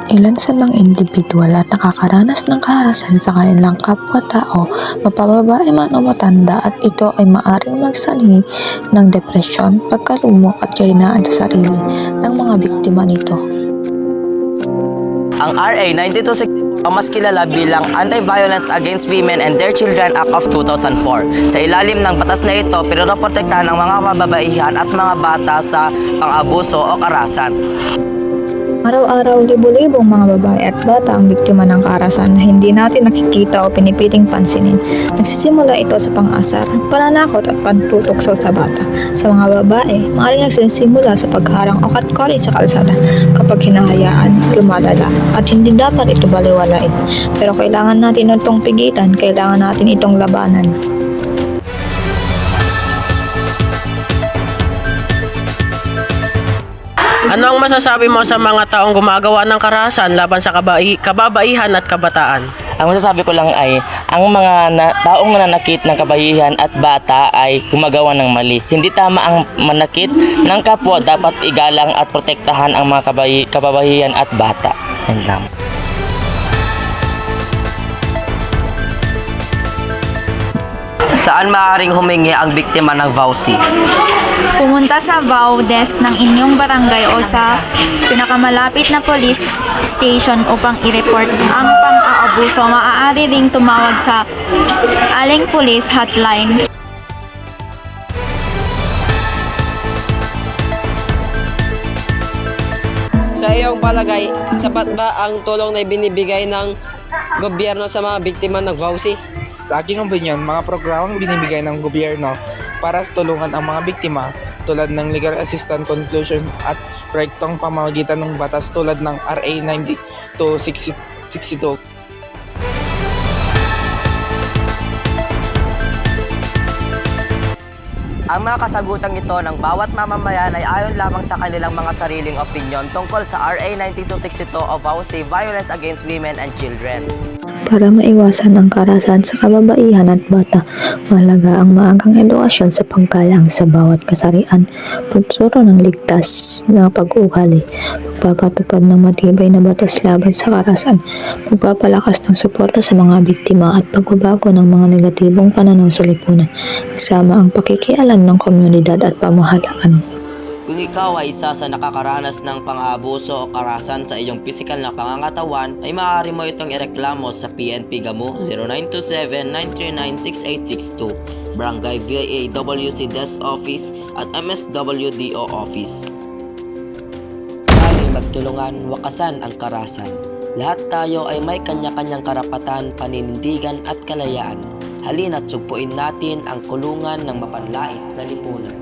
Ilan sa mga individual at nakakaranas ng kaharasan sa kanilang kapwa-tao, mapababae man o matanda, at ito ay maaring magsanhi ng depresyon, pagkalumok at kahinaan sa sarili ng mga biktima nito. Ang RA 9264 ang mas kilala bilang Anti-Violence Against Women and Their Children Act of 2004. Sa ilalim ng batas na ito, pinoprotektahan ang mga kababaihan at mga bata sa pang-abuso o karahasan. Araw-araw, libo-libong mga babae at bata ang biktima ng karahasan na hindi natin nakikita o pinipiling pansinin. Nagsisimula ito sa pang-asar, pananakot at pantutukso sa bata. Sa mga babae, maaaring nagsisimula sa pagharang o catcalling sa kalsada. Kapag hinahayaan, lumalala at hindi dapat ito baliwalain. Pero kailangan natin itong pigilan, kailangan natin itong labanan. Ano ang masasabi mo sa mga taong gumagawa ng karahasan laban sa kababaihan at kabataan? Ang masasabi ko lang ay, ang mga taong nananakit ng kabayihan at bata ay gumagawa ng mali. Hindi tama ang manakit ng kapwa, dapat igalang at protektahan ang mga kababahihan at bata. Yan lang. Saan maaaring humingi ang biktima ng VAUSI? Pumunta sa VAU desk ng inyong barangay o sa pinakamalapit na police station upang i-report ang pang-aabuso. Maaari ring tumawag sa Aling Police Hotline. Sa iyong palagay, sapat ba ang tulong na binibigay ng gobyerno sa mga biktima ng VAUSI? Sa aking opinion, mga programang binibigay ng gobyerno para tulungan ang mga biktima tulad ng legal assistance conclusion at proyektong pamamagitan ng batas tulad ng RA 9262. Ang mga kasagutang ito ng bawat mamamayan ay ayon lamang sa kanilang mga sariling opinyon tungkol sa RA 9262 o VAUSI, Violence Against Women and Children. Para maiwasan ang karahasan sa kababaihan at bata, mahalaga ang maagang edukasyon sa paggalang sa bawat kasarian, pagtuturo ng ligtas na pag-uugali, pagpapatupad ng matibay na batas laban sa karahasan, pagpapalakas ng suporta sa mga biktima at pagbabago ng mga negatibong pananaw sa lipunan, kasama ang pakikialam ng komunidad at pamahalaan. Kung ikaw ay isa sa nakakaranas ng pang-aabuso o karahasan sa iyong pisikal na pangangatawan, ay maaari mo itong ireklamo sa PNP GAMU 0927-939-6862, Barangay VAWC Desk Office at MSWDO Office. Tayo'y magtulungan wakasan ang karahasan. Lahat tayo ay may kanya-kanyang karapatan, paninindigan at kalayaan. Halina't sugpuin natin ang kulungan ng mapanlait na lipunan.